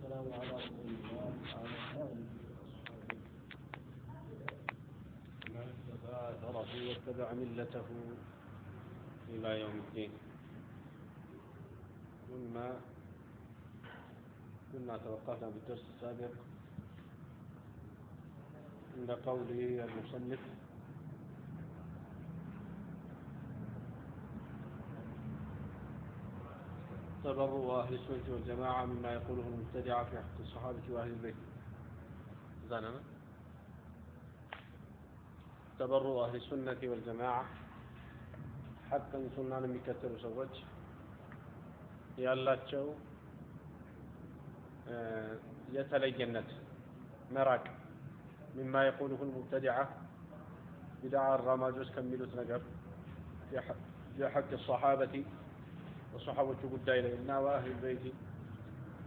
والسلام على رسول الله وعلى آله وصحبه واتبع ملته إلى يوم الدين. كنا توقفنا بالدرس السابق عند قول المصنف تبرؤ أهل السنة والجماعة مما يقوله المبتدعة في حق الصحابة وأهل البيت. زاننا تبرؤ أهل السنة والجماعة حقا سنة مكتب سوج ያላቸው የተለየነት መራቅ مما يقوله المبتدعة بدعاء الرماجوس كملوت نجر في حق الصحابة والصحابة ጉዳይ ላይ እና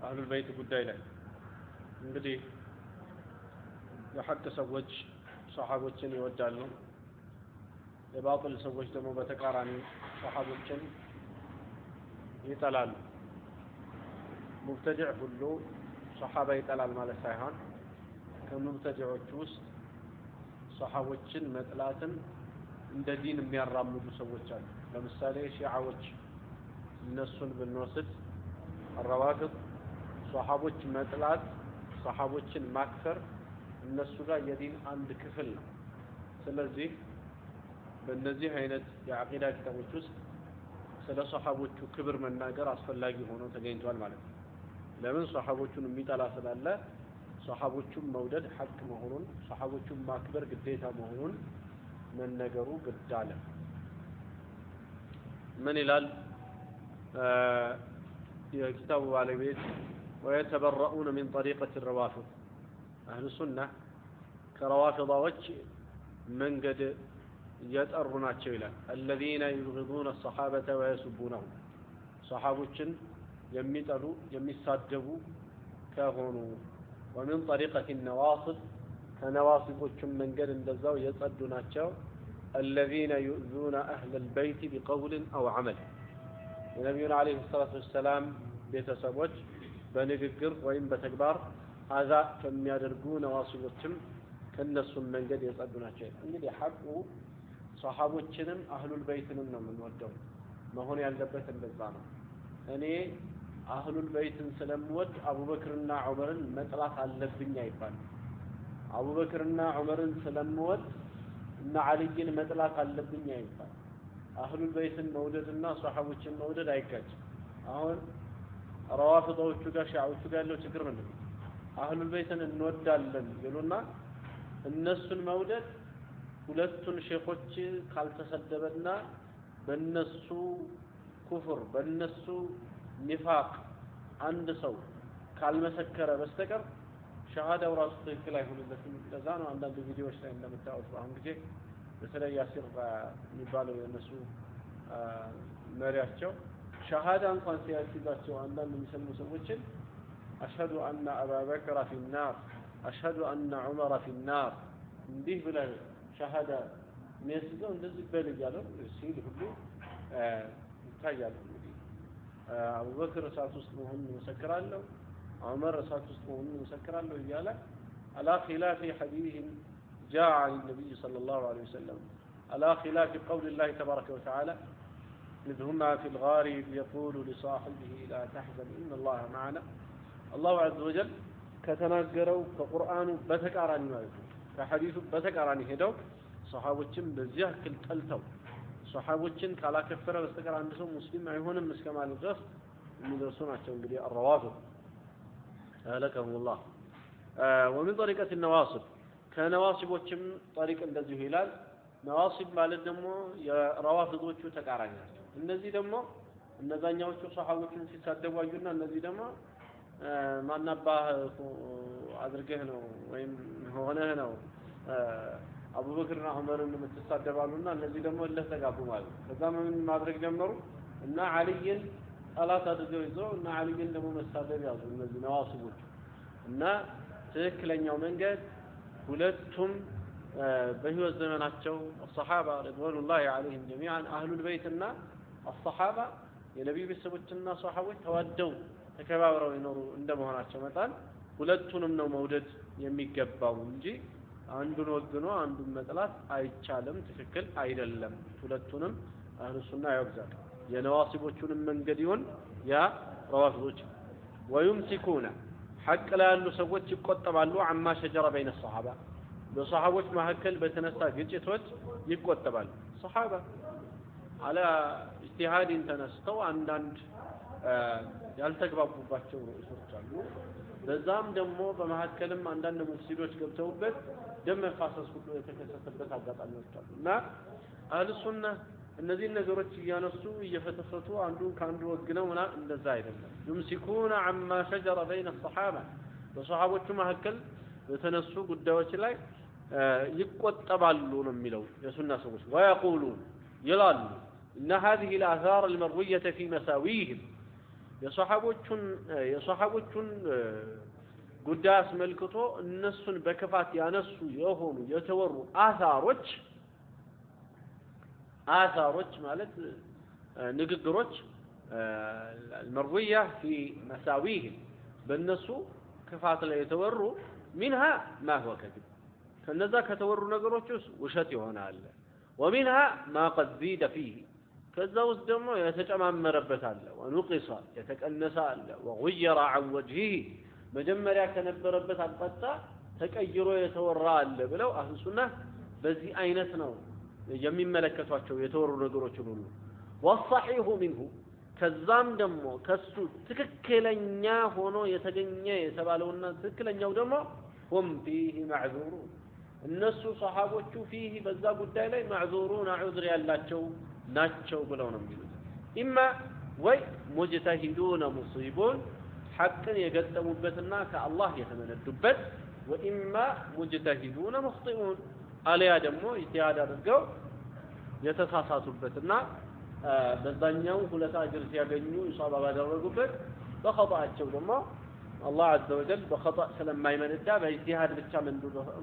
أهل البيت ጉዳይ ላይ እንግዲህ የሐቅ ሰዎች ሰሃቦችን ይወዳሉ የባጢል ሰዎች ደግሞ በተቃራኒ ሰሃቦችን ይጠላሉ ሙብተዲዕ ሁሉ ሰሃባ ይጠላል ማለት ሳይሆን ከሙብተዲዖች ውስጥ ሰሃቦችን መጥላትን እንደ ዲን የሚያራምዱ ሰዎች አሉ ለምሳሌ ሺዓዎች እነሱን ብንወስድ الروافض ሰሃቦች መጥላት ሰሃቦችን ማክፈር እነሱ ጋር የዲን አንድ ክፍል ነው ስለዚህ በእነዚህ አይነት የአቂዳ ክታቦች ውስጥ ስለ ሰሃቦቹ ክብር መናገር አስፈላጊ ሆኖ ተገኝቷል ማለት ነው ለምን ሰሃቦቹን የሚጠላ ስላለ ሰሃቦቹን መውደድ ሐቅ መሆኑን ሰሃቦቹን ማክበር ግዴታ መሆኑን መነገሩ ግድ አለ ምን ይላል የኪታቡ ባለቤት ويتبرؤون من طريقة الروافض أهل السنة كروافضዎች መንገድ እየጠሩ ናቸው ይላል الذين يبغضون الصحابة ويسبونهم صحابዎችን የሚጠሉ የሚሳደቡ ከሆኑ ومن طريقة النواصب ከነዋሲቦችም መንገድ እንደዛው የጸዱ ናቸው الذين يؤذون أهل البيت بقول أو عمل የነብዩን አለይሂ ሰላቱ ወሰላም ቤተሰቦች በንግግር ወይም በተግባር አዛ ከሚያደርጉ ነዋሲቦችም ከነሱም መንገድ የጸዱ ናቸው እንግዲህ ሐቁ ሰሃቦችንም አህሉል በይትንም ነው የምንወደው መሆን ያለበት እንደዛ ነው እኔ አህሉል በይትን ስለምወድ አቡበክርና ዑመርን መጥላት አለብኝ አይባልም አቡበክርና ዑመርን ስለምወድ እና አልይን መጥላት አለብኝ አይባልም አህሉል በይትን መውደድና ሰሃቦችን መውደድ አይጋጭም አሁን ራዋፊዶቹ ጋር ሺዓዎቹ ጋር ያለው ችግር ምንድነው አህሉል በይትን እንወዳለን ይሉና እነሱን መውደድ ሁለቱን ሼኾች ካልተሰደበና በእነሱ ኩፍር በእነሱ ኒፋቅ አንድ ሰው ካልመሰከረ በስተቀር ሸሃዳው ራሱ ትክክል አይሆንለትም ለዛ ነው አንዳንድ ቪዲዮዎች ላይ እንደምታዩት አሁን ጊዜ በተለይ ያሲር የሚባለው የነሱ መሪያቸው ሸሃዳ እንኳን ሲያስይዛቸው አንዳንድ የሚሰሙ ሰዎችን አሽሀዱ አነ አባበክር ፊ النار አሽሀዱ አነ ዑመር ፊ النار እንዲህ ብለው ሸሃዳ የሚያስይዘው እንደዚህ በል እያለው ሲል ሁሉ ይታያል እንግዲህ አቡበክር እሳት ውስጥ መሆኑን መሰክራለሁ ዑመር እሳት ውስጥ መሆኑን መሰክራለሁ እያለ على خلاف حديث جاء عن النبي صلى الله عليه وسلم على خلاف قول الله تبارك وتعالى إذ هما في الغار يقول لصاحبه لا تحزن إن الله معنا الله عز وجل ከተናገረው ከቁርአኑ በተቃራኒ ማለት ነው ከሐዲሱ በተቃራኒ ሄደው ሰሃቦችን በዚያ ክል ጠልተው ሰሃቦችን ካላከፈረ በስተቀር አንድ ሰው ሙስሊም አይሆንም እስከማለት ድረስ የሚደርሱ ናቸው እንግዲህ الروافض أهلكهم الله ومن طريقة النواصب ከነዋሲቦችም طريق እንደዚሁ ይላል ነዋሲብ ማለት ደግሞ የራዋፊዶቹ ተቃራኒ ናቸው እነዚህ ደግሞ እነዛኛዎቹ ሰሃቦችን ሲሳደቡ አዩና እነዚህ ደግሞ ማናባህ አድርገህ ነው ወይም ሆነህ ነው አቡበክርና ዑመርን የምትሳደባሉና እነዚህ ደግሞ ለተጋቡ ማለት ከዛ ምን ማድረግ ጀመሩ እና አልይን ጠላት አድርገው ይዘው እና አልይን ደግሞ መሳደብ ያዙ እነዚህ ነዋሲቦች እና ትክክለኛው መንገድ ሁለቱም በህይወት ዘመናቸው الصحابه رضوان الله عليهم جميعا اهل البيت እና الصحابه የነብዩ ቤተሰቦችና ሷሃቦች ተዋደው ተከባብረው ይኖሩ እንደመሆናቸው መጣን ሁለቱንም ነው መውደድ የሚገባው እንጂ አንዱን ወግኖ አንዱን መጥላት አይቻልም ትክክል አይደለም ሁለቱንም አህሉ ሱና ያወግዛሉ የነዋሲቦቹንም መንገድ ይሁን ያ ረዋፊዶች ወይምሲኩና ሐቅ ላይ ያሉ ሰዎች ይቆጠባሉ አማ ሸጀረ በይነ ሷሃባ በሷሃቦች መካከል በተነሳ ግጭቶች ይቆጠባሉ ሷሃባ አላ ኢጅቲሃድን ተነስተው አንዳንድ ያልተግባቡባቸው ርዕሶች አሉ በዛም ደግሞ በመሐከልም አንዳንድ ሙፍሲዶች ገብተውበት ደም መፋሰስ ሁሉ የተከሰተበት አጋጣሚዎች አሉና አህሉ ሱና እነዚህ ነገሮች እያነሱ እየፈተፈቱ አንዱን ካንዱ ወግነው እና እንደዛ አይደለም يمسكون عما شجر بين الصحابه በሷሃቦቹ መካከል የተነሱ ጉዳዮች ላይ ይቆጠባሉ ነው የሚለው የሱና ሰዎች ويقولون ይላሉ ان هذه الاثار المرويه في مساويهم የሷሃቦቹን ጉዳይ አስመልክቶ እነሱን በክፋት ያነሱ የሆኑ የተወሩ አሳሮች ማለት ንግግሮች المرويه في مساويهم በእነሱ ክፋት ላይ የተወሩ منها ما هو كذب ከነዛ ከተወሩ ነገሮች ውስጥ ውሸት ይሆናል ومنها ما قد زيد فيه ከዛ ውስጥ ደግሞ የተጨማመረበት አለ ወንقص የተቀነሰ አለ وغير عن وجهه መጀመሪያ ከነበረበት አቅጣጫ ተቀይሮ የተወራ አለ ብለው አህሉ ሱና በዚህ አይነት ነው የሚመለከቷቸው የተወሩ ነገሮች ሁሉ والصحيح منه ከዛም ደግሞ ከሱ ትክክለኛ ሆኖ የተገኘ የተባለውና ትክክለኛው ደግሞ هم فيه معذورون እነሱ ሷሃቦቹ فيه በዛ ጉዳይ ላይ معذورون عذر ያላቸው ናቸው ብለው ነው የሚሉት ኢማ ወይ ሙጅተሂዱን ሙሲቡን ሐቅን የገጠሙበትና ከአላህ የተመነዱበት ወኢማ ሙጅተሂዱን ሙኽጢኡን አለያ ደግሞ ኢትያድ አድርገው የተሳሳቱበትና በዛኛው ሁለት አጅር ሲያገኙ ኢሷባ ባደረጉበት በኸጣአቸው ደግሞ አላህ عز وجل በኸጣእ ስለማይመነዳ በኢትያድ ብቻ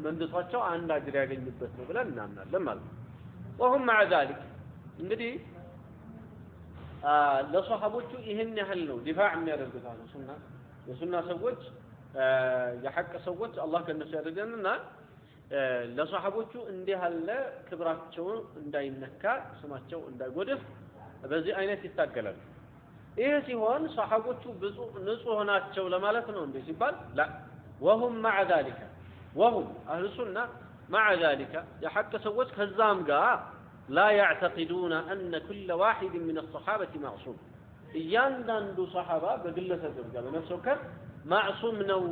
መንድቷቸው አንድ አጅር ያገኙበት ነው ብለን እናምናለን ማለት ነው وهم مع ذلك እንግዲህ ለሷሃቦቹ ይሄን ያህል ነው ዲፋዕ የሚያደርጉት አሉ ሱና የሱና ሰዎች የሐቅ ሰዎች አላህ ከነሱ ያደርገንና ለሷሃቦቹ እንዲህ ያለ ክብራቸው እንዳይነካ ስማቸው እንዳይጎድፍ በዚህ አይነት ይታገላሉ ይሄ ሲሆን ሷሃቦቹ ንጹህ ናቸው ለማለት ነው እንዴ ሲባል لا وهم مع ذلك وهم اهل السنه مع ذلك የሐቅ ሰዎች ከዛም ጋር لا يعتقدون أن كل واحد من الصحابة معصوم እያንዳንዱ ሷሃባ በግለሰብ ደረጃ በነፍሱ ከር ማዕሱም ነው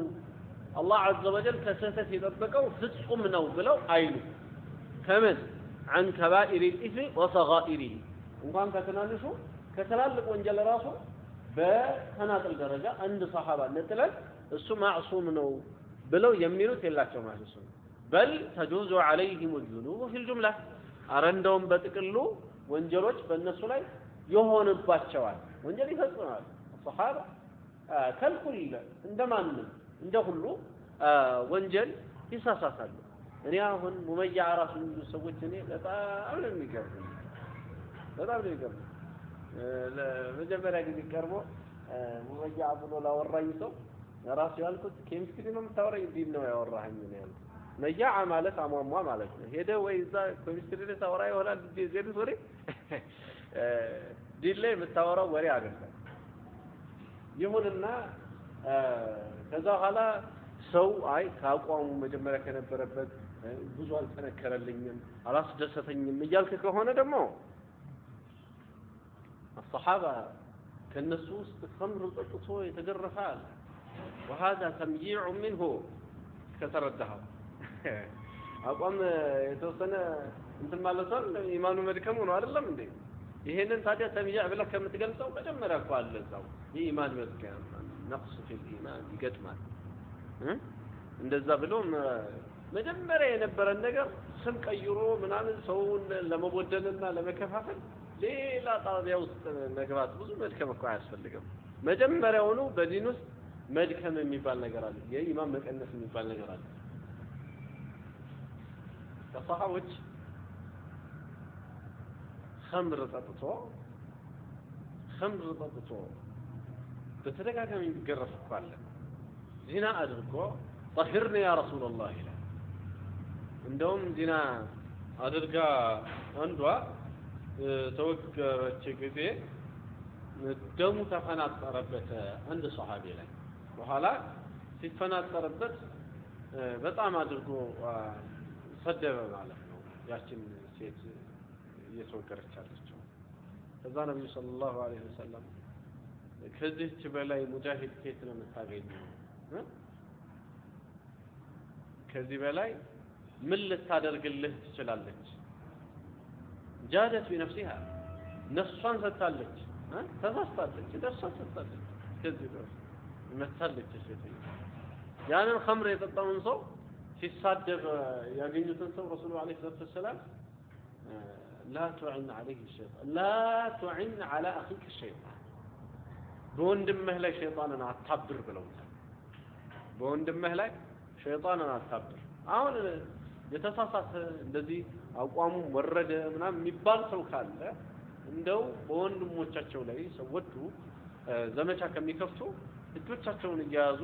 الله عز وجل ከስህተት የጠበቀው ፍጹም ነው ብለው አይሉ ከምን عن كبائر الإثم وصغائره እንኳን ከተናንሹ ከተላልቅ ወንጀል ራሱ በተናጠል ደረጃ አንድ ሷሃባ ነጥለን እሱ ማዕሱም ነው ብለው የሚሉት የላቸው ማለት ነው بل تجوز عليهم الذنوب في الجملة አረንደውም በጥቅሉ ወንጀሎች በእነሱ ላይ ይሆንባቸዋል ወንጀል ይፈጽማሉ ሷሃባ ከልኩል እንደማንም እንደሁሉ ወንጀል ይሳሳታሉ እኔ አሁን ሙመያ ራሱ ሰዎች እኔ በጣም ነው የሚገርም ለመጀመሪያ ጊዜ ቀርቦ ሙመያ ብሎ ላወራኝ ሰው ራሱ ያልኩት ኬሚስትሪ ነው የምታወራኝ ዲን ነው ያወራኸኝ ነው ያልኩት መያዓ ማለት አሟሟ ማለት ነው ሄደ ወይ እዛ ኬሚስትሪ ላይ ታወራ ይሆናል ዲን ወሬ ዲን ላይ የምታወራው ወሬ አይደለም ይሁንና ከዛ ኋላ ሰው አይ ካቋሙ መጀመሪያ ከነበረበት ብዙ አልተነከረልኝም አላስደሰተኝም እያልክ ከሆነ ደግሞ الصحابه ከነሱ ውስጥ خمر ጠጥቶ የተገረፋል وهذا تمييع منه ከተረዳኸው አቋም የተወሰነ እንትን ማለት ነው ኢማኑ መድከሙ ነው አይደለም እንዴ ይሄንን ታዲያ ተምያ ብለህ ከምትገልጸው መጀመሪያ እኮ አለዛው የኢማን መድከም نقص في الايمان ይገጥማል እንደዛ ብሎ መጀመሪያ የነበረን ነገር ስም ቀይሮ ምናምን ሰውን ለመወደልና ለመከፋፈል ሌላ ጣቢያ ውስጥ መግባት ብዙ መድከም እኮ አያስፈልግም መጀመሪያውኑ በዲን ውስጥ መድከም የሚባል ነገር አለ የኢማን መቀነስ የሚባል ነገር አለ ከሷሃቦች خمر ጠጥቶ በተደጋጋሚ የሚገረፍ እኮ አለ ዚና አድርጎ طهرني يا رسول الله ይላል እንደውም ዚና አድርጋ አንዷ ተወገረች ጊዜ ደሙ ተፈናጠረበት አንድ ሱሐቢ ላይ በኋላ ሲፈናጠረበት በጣም አድርጎ ሰደበ ማለት ነው ያችን ሴት እየተወገረች አለችው ከዛ ነብዩ ሰለላሁ ዐለይሂ ወሰለም ከዚህች በላይ ሙጃሂድ ከየት ነው የምታገኘው ከዚህ በላይ ምን ልታደርግልህ ትችላለች ጃደት بنفسها ነፍሷን ሰጥታለች ተሳስታለች ነፍሷን ሰጥታለች ከዚህ በላይ መታለች ሴት ያንን ኸምር የጠጣውን ሰው ሲሳደብ ያገኙትን ሰው ረሱሉ አለይሂ ሰላም لا تعن عليه الشيطان لا تعن على اخيك الشيطان በወንድምህ ላይ ሸይጣንን አታብር ብለውታል በወንድምህ ላይ ሸይጣንን አታብር አሁን የተሳሳተ እንደዚህ አቋሙ ወረደ ምናምን የሚባል ሰው ካለ እንደው በወንድሞቻቸው ላይ ሰዎቹ ዘመቻ ከሚከፍቱ እጆቻቸውን እያያዙ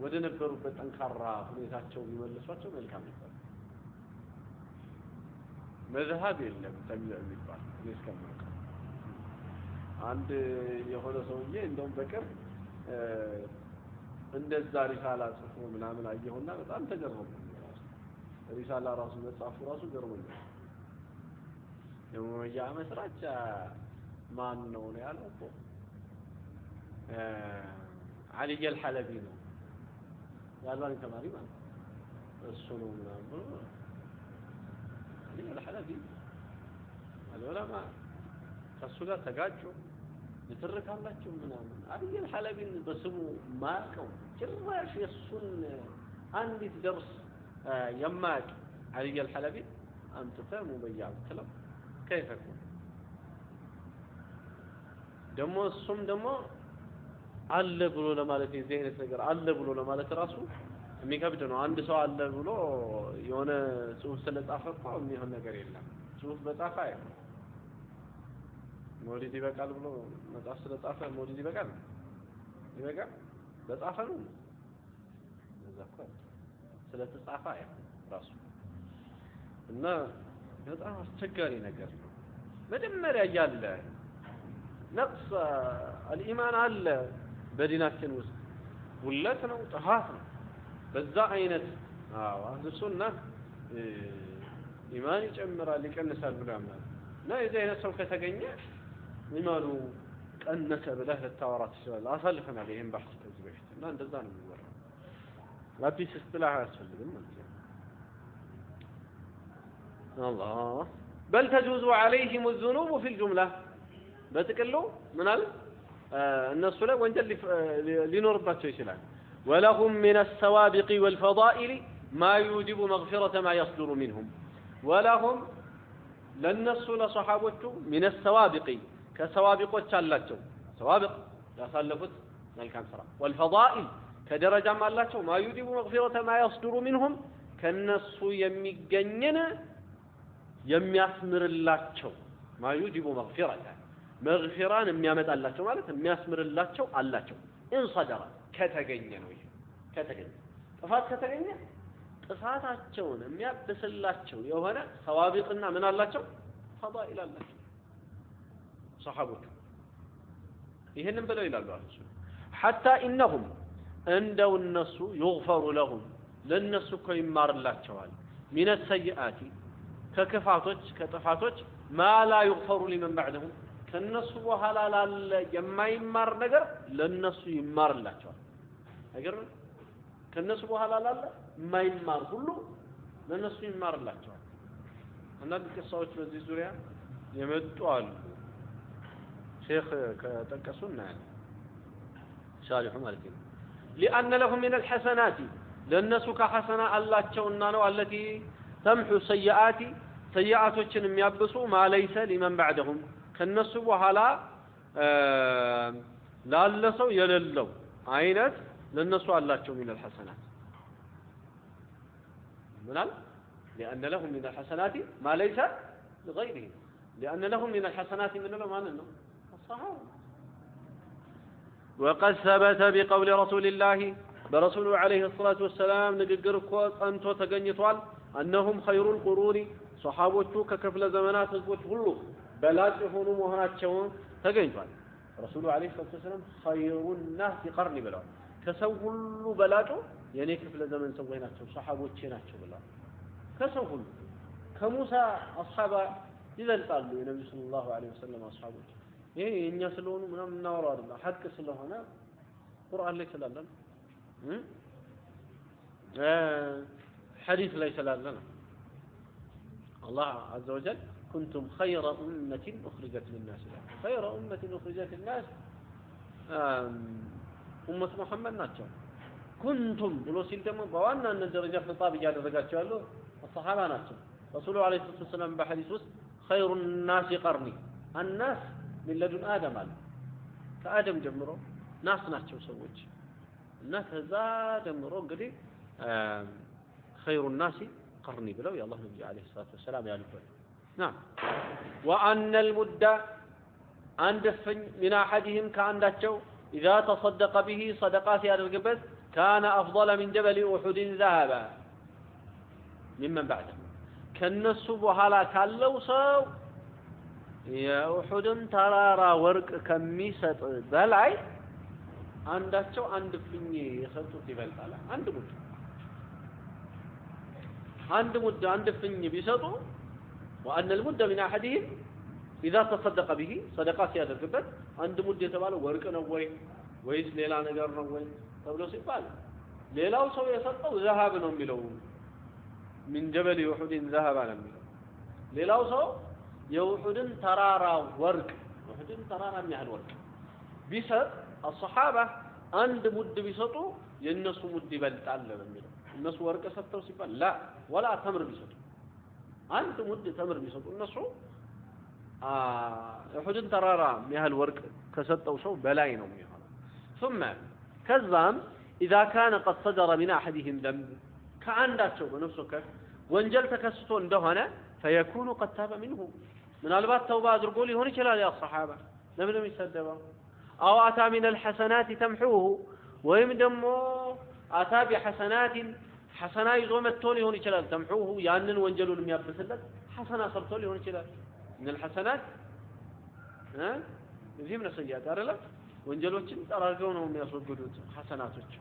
ወደ ነበሩበት ጠንካራ ሁኔታቸው ቢመልሷቸው መልካም ነበር መዝሃብ የለም ተብሎ የሚባል እስከማውቅ አንድ የሆነ ሰውዬ እንደውም በቅርብ እንደዛ ሪሳላ ጽፎ ምናምን አየሁና በጣም ተገረምኩ ሪሳላ ራሱ መጻፉ ራሱ ገርሞኛል ያ መስራች ማን ነው ያለው እኮ علي الحلبي ነው ያልባን ተማሪ ማለት እሱ ነው ምናምን علي الحلبي العلماء ከሱ ጋር ተጋጩ ይተርካላችሁ ምናምን علي الحلبي በስሙ ማቀው ጭራሽ የሱን አንዲት ደርስ يماك علي الحلبي أنت فهم وبيع الكلام كيف يكون دمو الصم دمو علّ بلو لمالتي ذهن السجر علّ بلو لمالت راسه የሚከብድ ነው አንድ ሰው አለ ብሎ የሆነ ጽሁፍ ስለጻፈ የሚሆን ነገር የለም ጽሁፍ በጻፈ አይደለም ሞሊድ ይበቃል ብሎ መጻፍ ስለጻፈ ሞሊድ ይበቃል በጻፈ ነው ለዛኮ ስለተጻፈ አይደለም ራሱ እና በጣም አስቸጋሪ ነገር ነው መጀመሪያ ያለ ነቅስ الإيمان አለ በዲናችን ውስጥ ሁለት ነው ጥፋት ነው በዛ አይነት አህሉ ሱና ኢማን ይጨምራል ይቀንሳል ብሎ ያምናል እና የዚህ አይነት ሰው ከተገኘ ኢማኑ ቀነሰ ብለህ ልታወራ ትችላለህ አሳልፈናል ይሄን ባህስ ከዚህ በፊት እና እንደዛ ነው የሚወራው አዲስ እስትላህ አያስፈልግም ማለት ነው الله بل تجوز عليهم الذنوب في الجملة بتقلوا من الناس لا وانجل لنربطه يشلال ولهم من السوابق والفضائل ما يوجب مغفرة ما يصدر منهم ولهم للناس لصحابته من السوابق كسوابق وتشالته سوابق يصلفت ملكان سرا والفضائل كدرجة ما الله ما يوجب مغفرة ما يصدر منهم كالناس يميجنن يمياسمر الله ما يوجب مغفرة مغفران የሚያመጣ አላቸው ማለት የሚያስምርላቸው አላቸው إن صدر ከተገኘ ነው ይሄ ከተገኘ ጥፋት ከተገኘ ጥፋታቸውን የሚያብስላቸው የሆነ ሰዋቢቅና ምን አላቸው ፈዳኢል አላቸው ሱሐቦች ይሄንን ብለው ይላሉ አላህ حتى انهم እንደው እነሱ يغفر لهم ለነሱ እኮ ይማርላቸዋል من السيئات ከክፋቶች ከጥፋቶች ما لا يغفر لمن بعدهم ከነሱ በኋላ ላለ የማይማር ነገር ለነሱ ይማርላቸዋል አይገርም ከነሱ በኋላ ላለ የማይማር ሁሉ ለነሱ ይማርላቸዋል አንዳንድ ቅሳዎች በዚህ ዙሪያ የመጡ አሉ ሼክ ከጠቀሱና ሻሪሁ ማለት ነው لأن لهم من الحسنات ለነሱ ከሐሰና አላቸውና ነው التي تمحو السيئات سيئاتዎችን የሚያብሱ ما ليس لمن بعدهم ከነሱ በኋላ ላለ ሰው የሌለው አይነት ለነሱ አላቸው من الحسنات ምናል لأن لهم من الحسنات ما ليس لغيرهم لأن لهم من الحسنات من لو ما ነው الصحابة وقد ثبت بقول رسول الله برسول عليه الصلاة والسلام نقدر أنتو تقنيتوال أنهم خير القرون صحابوتو ككفل زمانات هزبوت كله بلاج يهونوا مهناتشون تقنيتوال رسول عليه الصلاة والسلام خير الناس قرني بلاو كسو كله بلاجو يعني كفل زمن سويناتشو صحابوتشيناتشو بلاو كسو كله كموسى أصحاب إذا القالوا النبي صلى الله عليه وسلم أصحابه إيه إن يسلون من نورا الله حق سلوهنا قرآن ليس لنا حديث ليس لنا الله عز وجل كنتم خير أمة أخرجت للناس خير أمة أخرجت للناس أمة محمد ناتشو كنتم ولو سيلتم بوانا أن الدرجة في الطابق جاد رقاتشو الصحابة ناتشو رسوله عليه الصلاة والسلام بحديث خير الناس قرني الناس من لدن آدم قال كآدم جمرو ناس ناتشو سوج الناس هذا جمرو قدي خير الناس قرني بلو يا الله نبي عليه الصلاة والسلام يا لفل نعم وأن المدة عند من أحدهم كأنداتشو إذا تصدق به صدقات هذا القبس كان أفضل من جبل أحد ذهبا ممن بعده كالنسب وحالا كاللو سو يا أحد ترارا ورق كميسة بلعي عنداتشو عند فيني يخلطو تبال تعالى عند مدة عند فيني بيسطو وأن المدة من أحدهم إذا تصدق به صدقات هذا الكبت عند مدة تباله ورق نووي ويس ليلا نقر نووي تبلو سيبال ليلا وصو يسطو ذهب نميلو من جبل أحد ذهب نميلو ليلا وصو يوحد ترارا ورق أحد ترارا مياه الورق بيسط الصحابة عند مد بيسطو ينسو مد بلتعلم نميلو الناس ورق سطو سيبال لا ولا تمر بيسطو عند مد تمر بيسطو النسو أحد ترارا مياه الورق كسطو سو بلاينو مياه ثم كذام إذا كان قد صدر من أحدهم ذنب كأنداتشو بنفسه كيف وانجل تكسطون دهنا فيكون قد تاب منه من البات توبة أدرقولي هوني كلا يا الصحابة لم يسدبا أو أتى من الحسنات تمحوه ويمدمو أتى بحسنات حسنا يزوم التولي هوني كلا تمحوه يانن وانجلوا لم يبسلت حسنا صرتولي هوني كلا من الحسنات ذي من السيئات أرلا وانجلوا تراقونهم يصدقون حسناتك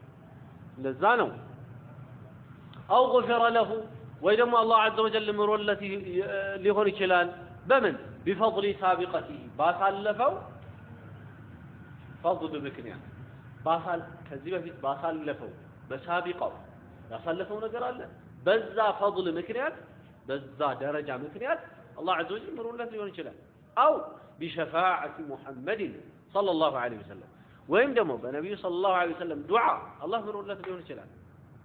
لزانوا أو غفر له ويدم الله عز وجل من التي لهون كلان بمن بفضل سابقته باسالفوا فضل بكنيان باسال كذبه في باسالفوا بسابقوا ياسالفوا ነገር አለ በዛ فضل ምክንያት በዛ ደረጃ ምክንያት الله عز وجل من التي لهون كلان أو بشفاعة محمد صلى الله عليه وسلم ويم دمو بنبي صلى الله عليه وسلم دعاء الله من التي لهون كلان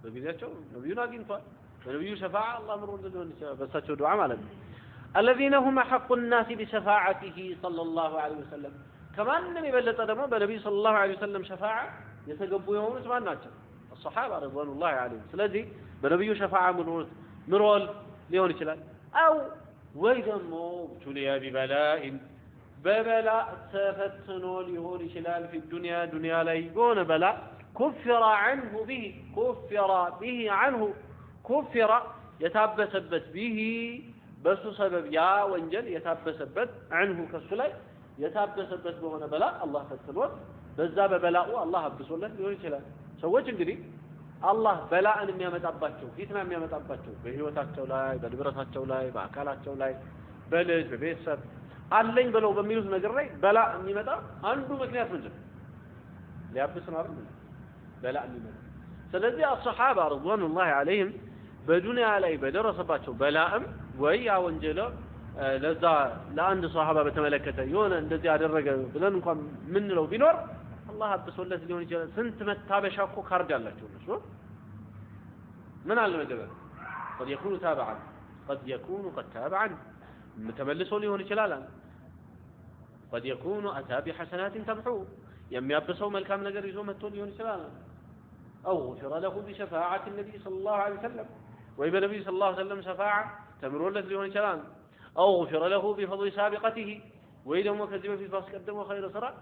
በጊዜያቸው ነብዩን አግኝቷል በነብዩ ሸፋዓ አላህ ምሩን በሳቸው ዱዓ ማለት ነው الذين هم حق الناس بشفاعته صلى الله عليه وسلم كمان يبلط ደግሞ በነብዩ صلى الله عليه وسلم ሸፋዓ የተገቡ የሆኑት ማን ናቸው الصحابه رضوان الله عليهم ስለዚህ በነብዩ ሸፋዓ ምሮል ሊሆን ይችላል አው ወይ ደግሞ ቱሊያ ቢበላء በበላእ ተፈትኖ ሊሆን ይችላል في الدنيا ዱንያ ላይ የሆነ በላእ كفر عنه به كفر به عنه كفر يتابسبت به بس سبب يا وانجل يتابسبت عنه كسلاي يتابسبت بهونه بلاء الله فتنوت በዛ በበላኡ አላህ አብሶለት ሊሆን ይችላል ሰዎች እንግዲህ አላህ በላእን የሚያመጣባቸው ፊትና የሚያመጣባቸው በህይወታቸው ላይ በድብረታቸው ላይ በአካላቸው ላይ በልጅ በቤተሰብ አለኝ ብለው በሚሉት ነገር ላይ በላእ የሚመጣ አንዱ ምክንያት ምንድነው ሊያብስ ነው አይደል በላእ የሚመጣ ስለዚህ الصحابه رضوان الله عليهم በዱንያ ላይ በደረሰባቸው በላእም ወይ ያ ወንጀል ለዛ ለአንድ ሷሃባ በተመለከተ የሆነ እንደዚህ ያደረገ ብለን እንኳን ምን ነው ቢኖር አላህ አብሶለት ሊሆን ይችላል ስንት መታበሻ እኮ ካርድ አላቸው እነሱ ምን አለ መደበ قد يكون تابعا قد يكون قد تابعا متملسوا ሊሆን ይችላል قد يكون اتى بحسنات تمحو የሚያብሰው መልካም ነገር ይዞ መጥቶ ሊሆን ይችላል أو غفر له بشفاعة النبي صلى الله عليه وسلم ويبقى النبي صلى الله عليه وسلم شفاعة تمرون لك ليون كلام أو غفر له بفضل سابقته وإذا ما كذب في فاس قدم خير سرع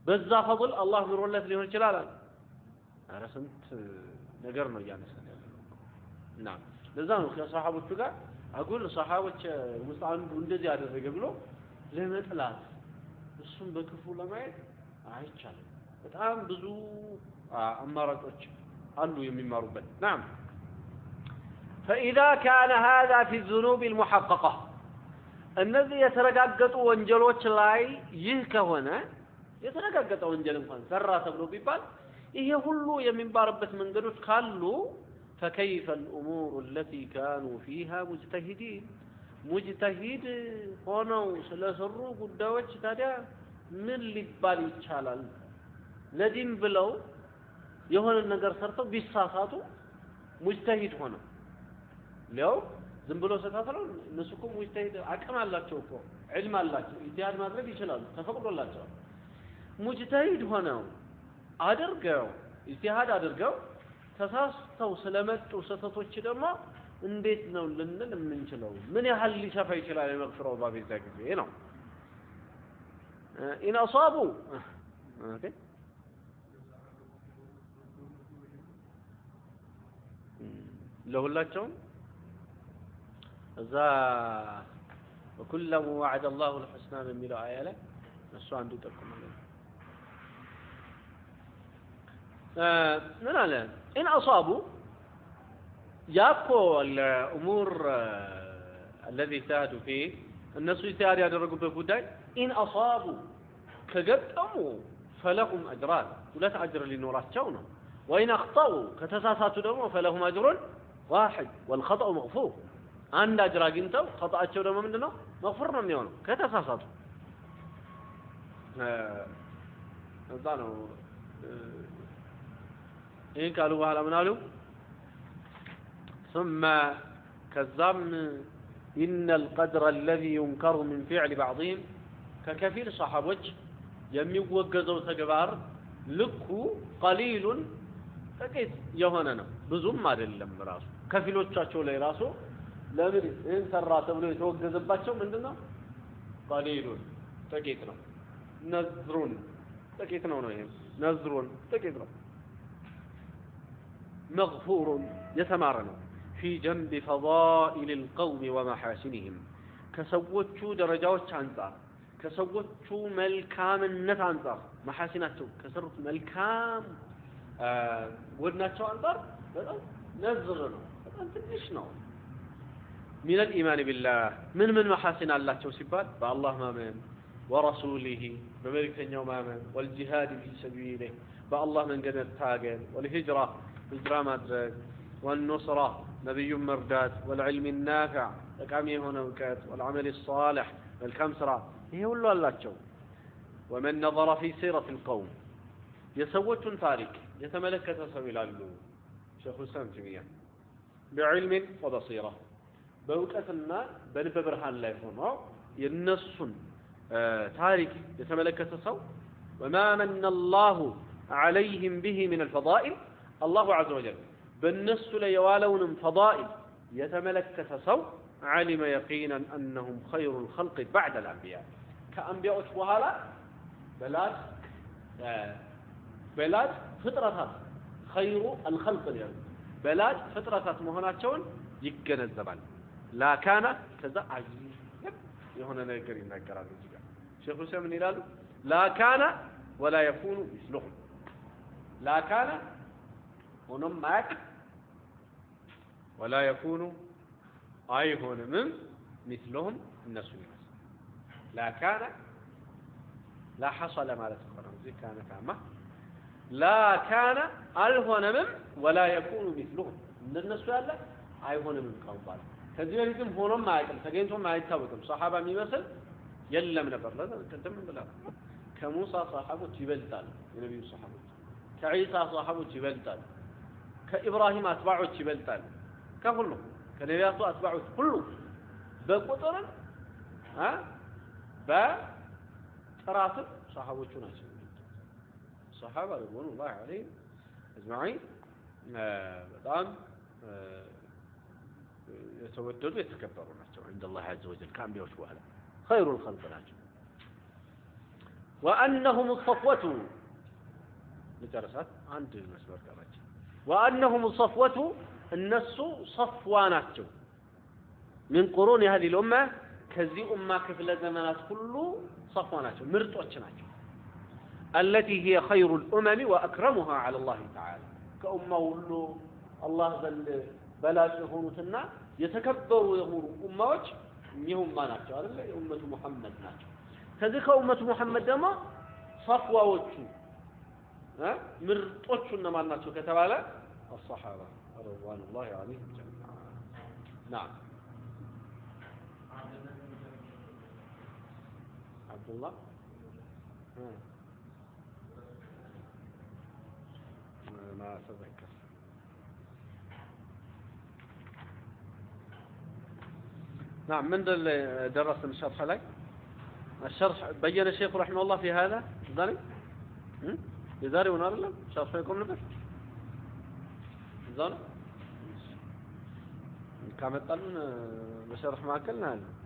በዛ ፈضል አላህ ምሮለት ሊሆን ይችላል አረ ስንት ነገር ነው ያነሳል እና ለዛ ነው ከሷሃቦቹ ጋር አጉል ሷሃቦች ውስጥ አንዱ እንደዚህ ያደረገ ብሎ ለመጥላት እሱም በክፉ ለማየት አይቻልም በጣም ብዙ አማራጮች አሉ የሚማሩበት نعم فإذا كان هذا في الذنوب المحققة الذي يترغغጡ ወንጀሎች ላይ ይህ ከሆነ የተረጋገጠ ወንጀል እንኳን ሰራ ተብሎ ቢባል ይሄ ሁሉ የሚባርበት መንገዶች ካሉ فكيف الأمور التي كانوا فيها مجتهدين مجتهد ሆነው ስለሰሩ ጉዳዮች ታዲያ ምን ሊባል ይቻላል ለዲን ብለው የሆነ ነገር ሰርተው ቢሳሳቱ ሙጅተሂድ ሆነው ለው ዝም ብሎ ሰታተለው እነሱ እኮ ሙጅተሂድ አቅም አላቸው እኮ ዒልም አላቸው ኢትያድ ማድረግ ይችላሉ ተፈቅዶላቸው ሙጅተሂድ ሆነው አድርገው ኢትያድ አድርገው ተሳስተው ስለመጡ ሰተቶች ደግሞ እንዴት ነው ልንል የምንችለው ምን ያህል ሊሰፋ ይችላል የመግፍራው ባቤዛ ጊዜ ነው إن أصابوا okay لهلاቸውም እዛ وكلهم وعد الله الحسنى በሚለው አያ ላይ እሱ አንዱ ይጠቁማል ምን አለ إن أصابوا ያኮ الأمور الذي اجتهدوا فيه الناس اجتهاد ያደረጉበት ጉዳይ إن أصابوا كجبتموا فلهم أجران ولا أجر لنوراتቸው ነው وإن أخطأوا كتساساتوا ደግሞ فلهم أجر واحد والخطأ مغفور አንድ አጅር አግኝተው خطأቸው ደግሞ ምንድነው መغفور ነው የሚሆነው ከተሳሳቱ እዛ ነው ይሄን ካሉ በኋላ ምን አሉ ثم كذام إن القدر الذي ينكر من فعل بعضهم ككثير صحابوች የሚወገዘው ተግባር ልኩ قليل ጥቂት የሆነ ነው ብዙም አይደለም ራሱ ከፊሎቻቸው ላይ ራሱ ለምን እንሰራ ተብሎ የተወገዘባቸው ምንድነው قليل ጥቂት ነው ነዝሩን ጥቂት ነው ይሄ ነዝሩን ጥቂት ነው مغفور يتمارن في جنب فضائل القوم ومحاسنهم كسوچو درجاዎች አንፃር ከሰዎቹ መልካምነት አንፃር መሐሲናቸው ከሰሩት መልካም ወድናቸው አንፃር በጣም ነዝር ነው በጣም ትንሽ ነው من الإيمان بالله من محاسن الله ሲባል በአላህ ማመን ورسوله በመልእክተኛው ማመን والجهاد في سبيله በአላህ መንገድ ታገል والهجرة هجرة ማድረግ والنصرة نبي مردات والعلم النافع ጠቃሚ የሆነ ዕውቀት والعمل الصالح መልካም ስራ ይሄ ሁሉ አላቸው ومن نظر في سيرة القوم የሰዎችን ታሪክ የተመለከተ ሰው ይላሉ ሼኹ ሰም ጀሚያ بعلم وبصيرة በእውቀትና በልበ ብርሃን ላይ ሆኖ የነሱን ታሪክ የተመለከተ ሰው وما من الله عليهم به من الفضائل الله عز وجل بالنسبة ليوالون فضائل يتملكت سو علم يقينا أنهم خير الخلق بعد الأنبياء كأنبياء وهلا بلاد فطرتها خير الخلق اليوم بلاد فطرتها مهناتشون يجن الزمان لا كان كذا عجيب يهون نقرين نقرأ شيخ حسين من يلالو لا كان ولا يكون مثلهم لا كان ونم معك ولا يكون أيهون من مثلهم الناس لا كان لا حصل ما لا تقرن زي كانت عامة لا كان أيهون من ولا يكون مثلهم الناس يلا أيهون من قوم كذي يتم هونم معك تجينهم معي توكم صحابة ميمثل يلا من بر لا كنتم من بلا كموسى صحابه تبلتال النبي صحابه كعيسى صحابه تبلتال كإبراهيم أتباعه تبلتال كله كنبياته أتباعه كله بقطر ها بتراتب صحابه ناس الصحابة رضوان الله عليهم أجمعين بطعم يتوددوا يتكبروا نفسهم عند الله عز وجل كان بيوشوا هذا خير الخلق ناجم وأنهم الصفوة لجرسات عند المسبر كراج وأنهم الصفوة الناس صفواناتهم من قرون هذه الأمة كذي أمة كفل زمانات كله صفواناتهم مرتوچناتهم التي هي خير الأمم وأكرمها على الله تعالى كأمة له الله بلاش يهونتنا يتكبروا يهونوا أمة يهم ما ناتشو هذا أمة محمد ناتشو كذلك أمة محمد دما صفوة وجو مرتوچو إنما ناتشو كتبالا الصحابة رضوان الله عليهم جميعا نعم عبد الله ما أتذكر نعم من درس الشرح لك الشرح بين الشيخ رحمه الله في هذا ذلك يداري ونار الله شرح يكون نبر ذلك كامل طلن بشرح ما أكلنا هذا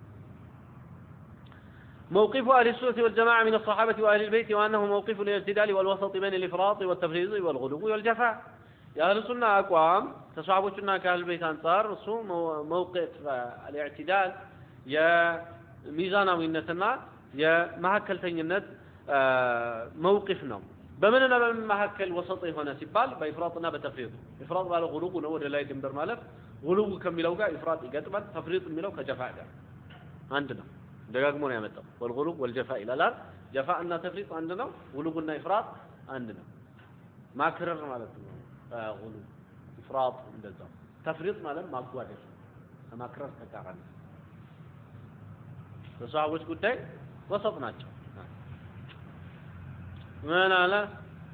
موقف أهل السنة والجماعة من الصحابة وأهل البيت وأنه موقف الاعتدال والوسط بين الإفراط والتفريط والغلو والجفاء يا أهل السنة أقوام تصحابونا كأهل البيت أنصار موقف الاعتدال يا ميزانا وينتنا يا مهكل تنينت موقفنا بمننا بمن مهكل وسطي هنا سبال بإفراطنا بتفريط إفراط على غلو نور لا يدمر مالف غلو كم ملوكا إفراط يقطبت تفريط ملوكا جفاء عندنا دغاغمون يمطው والغلو والجفاء الى لا جفاءنا تفريط عندنا غلونا افراط عندنا ما كرر ማለት ነው غلو افراط እንደዛው تفريط ማለት ማጓደል ከማክረር ተቃራኒ ተሳውስ ጉዳይ ወሰጥ ናቸው ምን አለ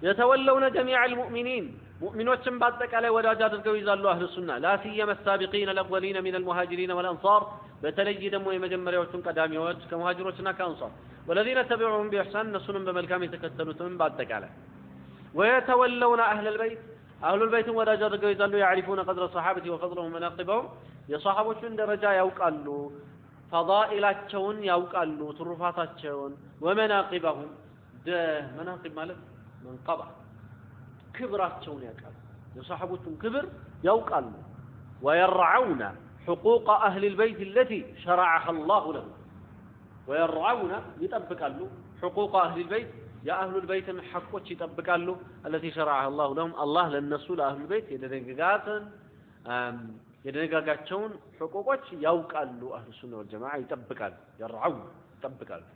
يتولون جميع المؤمنين مؤمنዎችን በአጠቃላይ ወዳጅ አድርገው ይዛሉ አህሉ ሱና لا سيما السابقين الاولين من المهاجرين والانصار በተለይ ደግሞ የመጀመሪያዎቹን ቀዳሚዎች ከሙሃጅሮችና ከአንሷር والذين تبعوهم بإحسان ነሱንም በመልካም የተከተሉትም በአጠቃላይ ويتولون أهل البيت ወዳጅ አድርገው ይዛሉ يعرفون قدر الصحابة وفضلهم ومناقبهم የሷሐቦችን ደረጃ ያውቃሉ ፈዳኢላቸውን ያውቃሉ ትሩፋታቸውን ومناقبهم مناقب ማለት መንቀባ ክብራቸውን ያውቃሉ የሷሐቦችን ክብር ያውቃሉ ويرعون حقوق أهل البيت التي شرعها الله له ويرعون يطبقوا حقوق أهل البيت يا أهل البيت من حقوق يطبقوا التي شرعها الله لهم الله للنسو لأهل البيت يدنقاقاتهم حقوق يوقعوا أهل السنة والجماعة يطبقوا يرعون يطبقوا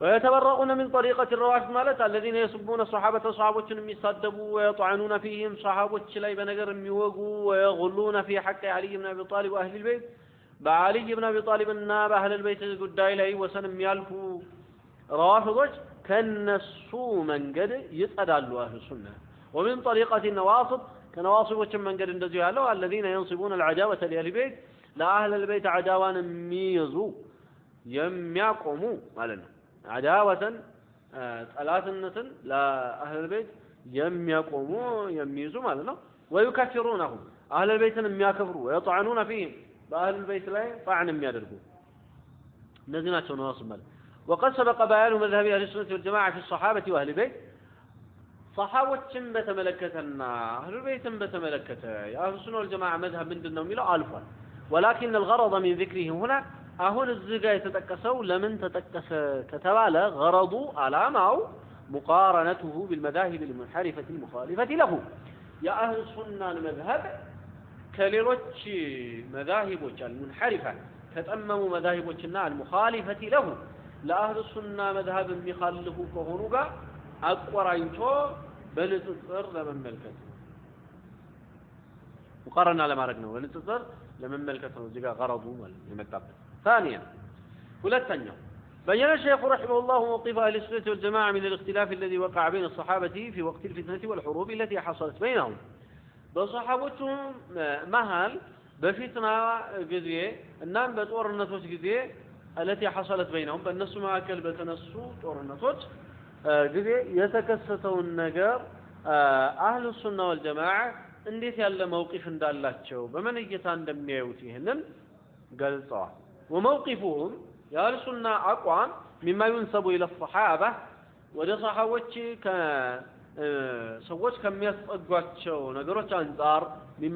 ويتبرؤون من طريقة الروافض مالت الذين يسبون الصحابة صحابة يصدبوا ويطعنون فيهم صحابة لا بنجر يوقوا ويغلون في حق علي بن أبي طالب وأهل البيت بعلي بن أبي طالب الناب أهل البيت قداي لي وسنم يالفوا روافض كالنسو من قد يتأدلوا أهل السنة ومن طريقة النواصب كنواصب من قد اندزوا له الذين ينصبون العداوة لأهل البيت لا أهل البيت عداوان ميزوا يميقوموا مالنا عداوة ثلاثة لا أهل البيت يميقوموا يميزوا مالنا ويكفرونهم أهل البيت يكفروا ويطعنون فيهم بأهل البيت لا طعن يدركوا نزلنا نواصب مال وقد سبق بيان مذهب أهل السنة والجماعة في الصحابة وأهل البيت صحابة بتملكتنا أهل البيت بتملكته يا أهل السنة والجماعة مذهب من دون ميلا ألفا ولكن الغرض من ذكره هنا أهون الزجاج تتكسوا لمن تتكس كتبالا غرضوا علامة مقارنته بالمذاهب المنحرفة المخالفة له يا أهل السنة المذهب كليروتش مذاهبوش المنحرفة تتأمموا مذاهبوش المخالفة له لأهل السنة مذهب يخالفه كهنوبا أقوى رأينشو بنتصر لمن ملكته مقارنة على ما رقنا ونتصر لمن ملكته زجاج غرضوا المكتب ثانيا ولتنيا بين الشيخ رحمه الله موقف أهل السنة والجماعة من الاختلاف الذي وقع بين الصحابة في وقت الفتنة والحروب التي حصلت بينهم بصحابتهم مهل بفتنة قذية النام بتور النتوش قذية التي حصلت بينهم بالنسو مع كلبة نسو تور النتوش قذية يتكستون النجار أهل السنة والجماعة انديت يالا موقف اندالاتشو بمن يجتان دميوتيهن قال صح وموقفهم يا السنة أقوام مما ينسب إلى الصحابة وده صحابوች ሰዎች ከሚያስጠጓቸው ነገሮች አንፃር من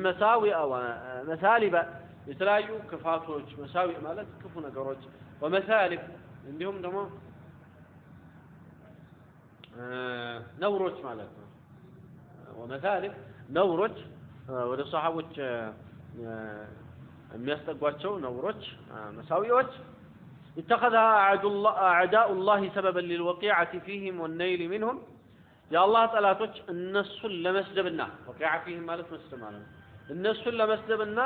مساوئ ومثالب የተለያዩ ክፋቶች መሳዊ ማለት ክፉ ነገሮች ወመሳሊብ እንዲሁም ደግሞ ነውሮች ማለት ነው ወመሳሊብ ነውሮች ወደ ሰሃቦች የሚያስጠጓቸው ነውሮች መሳዊዎች اتخذها اعداء الله سببا للوقيعه فيهم والنيل منهم يا الله طلاتوች እነሱን ለመስደብና ወቂዓ فيهم ማለት መስደብ ማለት ነው እነሱን ለመስደብና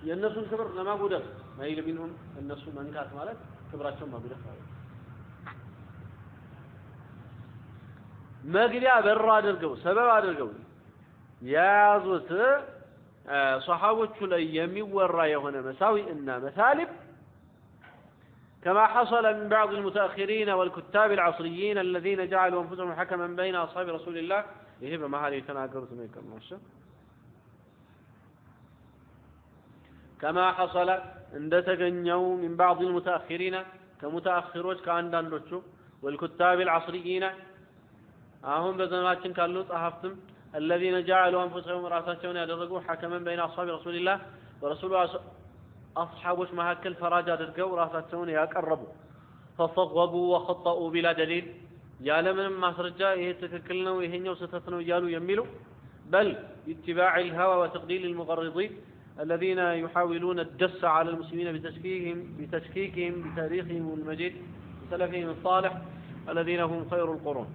የነሱን ክብር ለማጉደፍ ነይል منهم እነሱ መንካት ማለት ክብራቸውን ማጉደፍ ማለት መግቢያ በር አድርገው ሰበብ አድርገው ያዙት ሷሃቦቹ ላይ የሚወራ የሆነ መሳዊእና መሳሊብ كما حصل من بعض المتأخرين والكتاب العصريين الذين جعلوا أنفسهم حكما بين أصحاب رسول الله يهب ما هذه تناقرت منكم ماشي كما حصل عند تجنوا من بعض المتأخرين كمتأخروች ከአንዳንዶቹ والكتاب العصريين አሁን በዘመናችን ካሉ ጸሐፍትም الذين جعلوا أنفسهم راساቸውን ያደረጉ حكما بين أصحاب رسول الله ورسول أصحابوች መካከል ፈራጅ አድርገው ራሳቸውን ያቀርቡ فصغبوا وخطأوا بلا دليل ያለምንም ማስረጃ ይሄ ትክክል ነው ይሄኛው ስህተት ነው እያሉ የሚሉ بل اتباع الهوى وتقليل المغرضين الذين يحاولون الدس على المسلمين بتشكيكهم بتاريخهم المجيد وسلفهم الصالح الذين هم خير القرون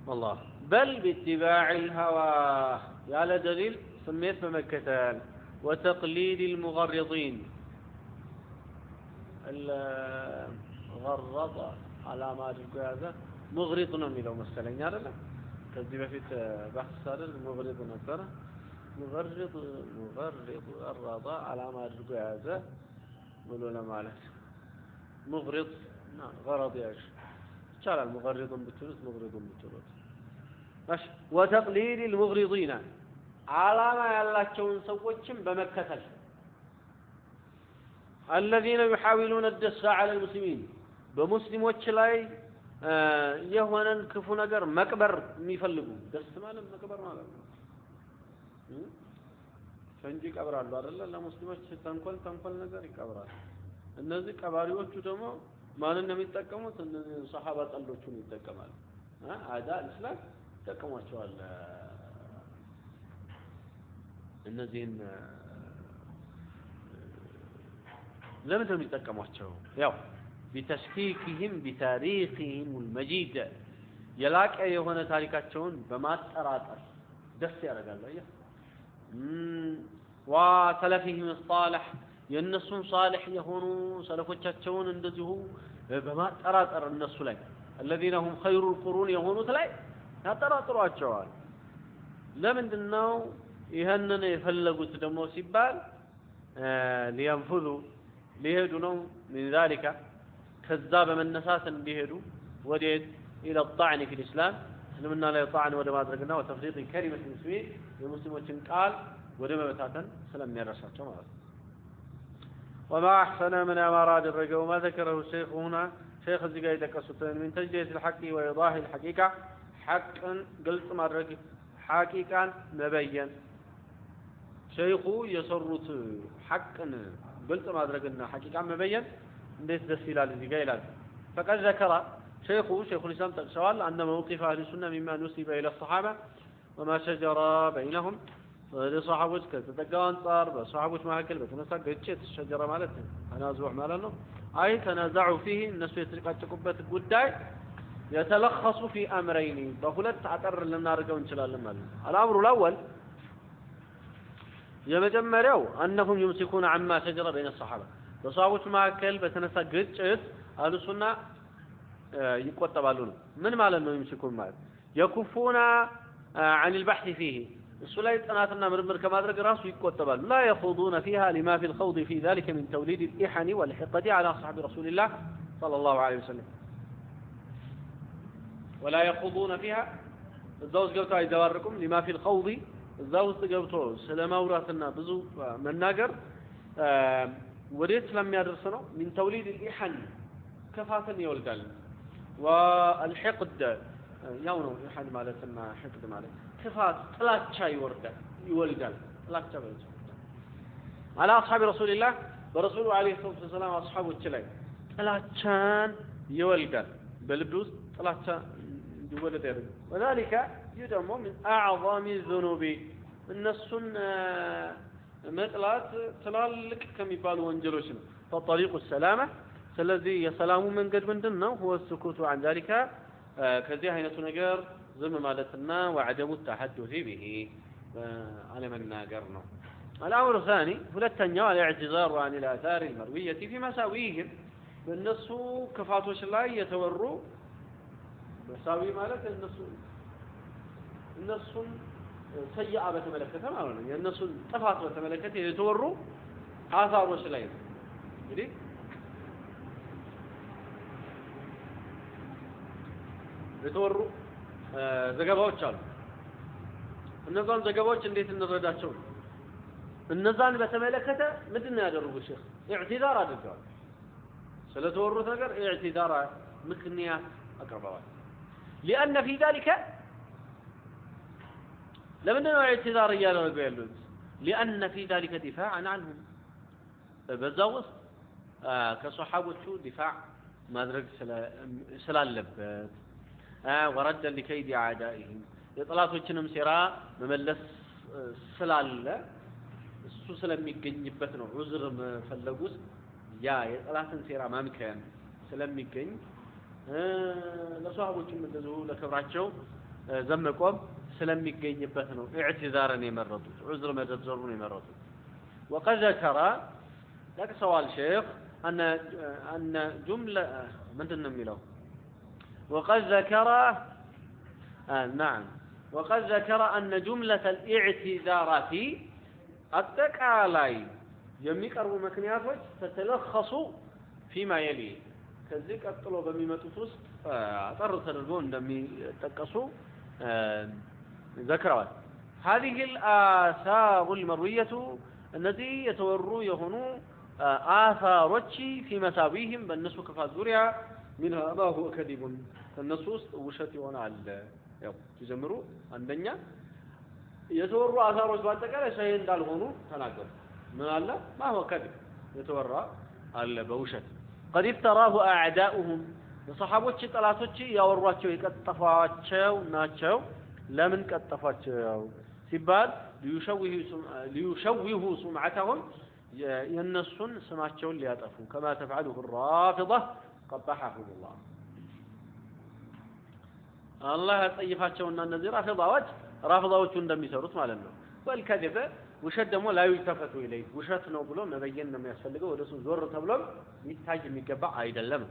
والله بل باتباع الهوى على دليل سميت بمكتال وتقليد المغرضين الغرض على ما تقول هذا مغرضنا ميلو مثلا يعرف كذي بفيت بحث صار المغرض نكر مغرض الرضا على ما تقول هذا ملونا مالك مغرض غرض ياش شال المغرض بالثلث مغرض بالثلث ماشي وتقليد المغرضين على ما ያላቸውን ሰዎችም በመከተል الذين يحاولون الدس على المسلمين በሙስሊሞች ላይ የሆነን ክፉ ነገር መቅበር የሚፈልጉ ደስ ማለት መቅበር ማለት ነው ፈንጂ ይቀብራሉ አይደል ለሙስሊሞች ተንኮል ነገር ይቀብራሉ እነዚህ ቀባሪዎቹ ደግሞ ማንን ነው የሚጠቀሙት እነዚህ ሱሐባ ጠሎቹን ይጠቀማሉ አዳ እስላም ተጠቀሟቸዋል እነዚህን ለምን ነው የሚጠቀሟቸው ያው بتشكيكهم بتاريخهم المجيد የላቀ የሆነ ታሪካቸውን በማጠራጠር ደስ ያደርጋሉ አያ وسلفهم الصالح የነሱን صالح የሆኑ ሰለፎቻቸውን እንደዚሁ በማጠራጠር እነሱ ላይ الذين هم خير القرون የሆኑት ላይ ያጠራጥሯቸዋል ለምንድነው ይሄንን የፈለጉት ደግሞ ሲባል ሊያንፉذوا ሊሄዱ ነው من ذلك ከዛ በመነሳት እንዲሄዱ ወዴት الى الطعن في الاسلام እስልምና ላይ طعن ወደ ማድረግና ወተፍሪጥ كلمه المسلمين የሙስሊሞችን ቃል ወደ መበታተን ስለሚያረሳቸው ማለት ነው وما احسن من امر አደረገው ما ذكره الشيخ هنا شيخ እዚህ ጋር የጠቀሱትን من تجديد الحق وايضاح الحقيقه حقا ግልጽ ማድረግ حقيقان መበየን ሸይኹ የሰሩት ሐቅን ግልጽ ማድረግና حقيقان መበየን እንዴት ደስ ይላል እዚህ ጋር ይላል فقد ذكر شيخ الإسلام تقسوال أن موقف أهل السنة مما نسب إلى الصحابة وما شجر بينهم لصحابوች ከተጠጋው አንፃር በصحابوች መካከል በተነሳ ግጭት ሸጀራ ማለት ተናዙዕ ማለት ነው አይ ተናዛዑ فيه እነሱ የተጨቃጨቁበት ጉዳይ يتلخص في امرين በሁለት አጠር ልናደርገው እንችላለን ማለት ነው الامر الاول የመጀመሪያው انهم يمسكون عما شجر بين الصحابه በصحابوች መካከል በተነሳ ግጭት አህሉ ሱና ይቆጠባሉ ነው ምን ማለት ነው يمسكون ማለት يكفون عن البحث فيه እሱ ላይ ጥናትና ምርምር ከማድረግ ራሱ ይቆጠባሉ لا يخوضون فيها لما في الخوض في ذلك من توليد الإحن والحقد على صحابة رسول الله صلى الله عليه وسلم ولا يخوضون فيها እዛው ገብተው አይዘባርቁም لما في الخوض እዛው ውስጥ ገብቶ ስለማውራትና ብዙ መናገር ወዴት ስለሚያደርስ ነው من توليد الإحن كفاتن ይወልዳል والحقد ያው ነው ኢሐን ማለትና حقد ማለት ክፋት ጥላቻ ይወልዳል ጥላቻ ማለት على أصحاب رسول الله برسول عليه الصلاة والسلام أصحابه ላይ ጥላቻን ይወልዳል በልብ ውስጥ ጥላቻ ይወለድ ያደርጋል وذلك يدم من أعظم الذنوب النسون መጥላት ትላልቅ ከሚባሉ ወንጀሎች ነው فطريق السلامة ስለዚህ የሰላሙ መንገድ ምንድነው هو السكوت عن ذلك ከዚህ አይነቱ ነገር ዝም ማለትና وعدم التحدث به على መናገር ነው الأمر الثاني ሁለተኛው الاعتذار عن الآثار المروية في مساويهم በእነሱ ክፋቶች ላይ የተወሩ መሳዊ ማለት እነሱን ሰይአ በተመለከተ ማለት ነው የእነሱን ጥፋት በተመለከተ የተወሩ አሳሮች ላይ ነው እንግዲህ የተወሩ ዘገባዎች አሉ እነዛን ዘገባዎች እንዴት እንረዳቸው እነዛን በተመለከተ ምንድነው ያደረጉት ሼክ ኢዕቲዛር አድርገዋል ስለተወሩት ነገር ኢዕቲዛር ምክንያት አቀርበዋል لأن في ذلك لمن اعتذار እያደረጉ ያሉት لأن في ذلك دفاعا عنهم በዛውስ ከሷሐቦቹ دفاع ማድረግ ስላለበት وردا لكيد اعدائهم የጠላቶችንም ሴራ መመለስ ስላለ እሱ ስለሚገኝበት ነው ዑዝር መፈለጉት ያ የጠላትን ሴራ ማምከን ስለሚገኝ ለሷሐቦችም እንደዚሁ ለክብራቸው ዘመቆም ስለሚገኝበት ነው ኢዕቲዛርን የመረጡት ዑዝር መደርደሩን የመረጡት وقد ذكر سؤال شيخ أن جملة من تنميله وقد ذكر نعم وقد ذكر أن جملة الاعتذارات التكالي يميقرب مكنياتوች تتلخص فيما يلي ከዚህ ቀጥሎ በሚመጡት ውስጥ አጠር ተደርጎ እንደሚጠቀሱ ذكروا هذه الآثار المروية التي يتوروا يهونوا آثارዎች في مساويهم በእነሱ ክፋት ዙሪያ منها ما هو كذب ከእነሱ ውስጥ ውሸት ይሆናል ያው ሲጀምሩ አንደኛ የተወሩ አሳሮች በአጠቃላይ ሸይ እንዳልሆኑ ተናገሩ ምን አለ ما هو كذب የተወራ አለ በውሸት قد افتراه اعداؤهم የصحابዎች ጠላቶች ያወሯቸው የቀጠፋቸው ናቸው ለምን ቀጠፋቸው ሲባል ليشوهوا سمعتهم የነሱን ስማቸውን ሊያጠፉ كما تفعله الرافضة قبحهم الله الله يطيفاቸውና እነዚህ ራፊዳዎች እንደሚሰሩት ማለት ነው والكذب ውሸት ደግሞ ላይ ይተፈቱ ይለይ ውሸት ነው ብሎ መበየን ነው የሚያስፈልገው ወደሱ ዞር ተብሎ ይታይ የሚገባ አይደለም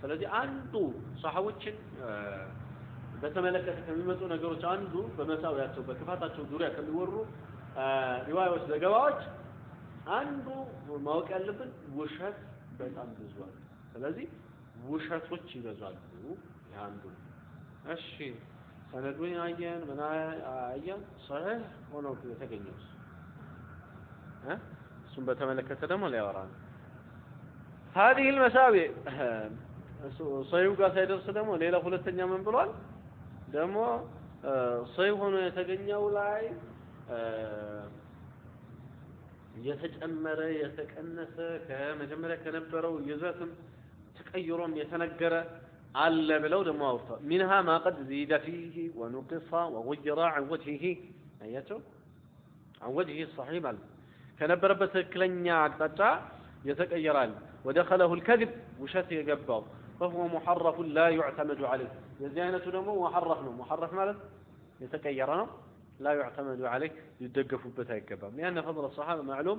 ስለዚህ አንዱ ሷሐቦችን በተመለከተ ከሚመጡ ነገሮች አንዱ በመሳውያቸው በክፋታቸው ዙሪያ ከሚወሩ ሪዋያዎች ዘገባዎች አንዱ ማወቅ ያለብን ውሸት በጣም ብዙዋል ስለዚህ ውሸቶች ይበዛሉ ያንዱ እሺ ሰነዱን አየን ምን አየን صحيح ሆኖ የተገኘው እሱን በተመለከተ ደግሞ ሊያወራን هذه المساوئ صحيح ጋር ሳይደርስ ደግሞ ሌላ ሁለተኛ ምን ብሏል ደግሞ صحيح ሆኖ የተገኘው ላይ የተጨመረ የተቀነሰ ከመጀመሪያ ከነበረው ይዘትም ተቀይሮም የተነገረ አለ ብለው ደግሞ አውርተዋል منها ما قد زيد فيه ونقص وغير عن وجهه አያቸው عن وجهه الصحيح ማለት ከነበረበት ትክክለኛ አቅጣጫ የተቀየራል ودخله الكذب ውሸት የገባው فهو محرف لا يعتمد عليه የዚህ አይነቱ ደግሞ محرف ነው محرف ማለት የተቀየረ ነው لا يعتمد عليه يدقفበት አይገባም لأن فضل الصحابة معلوم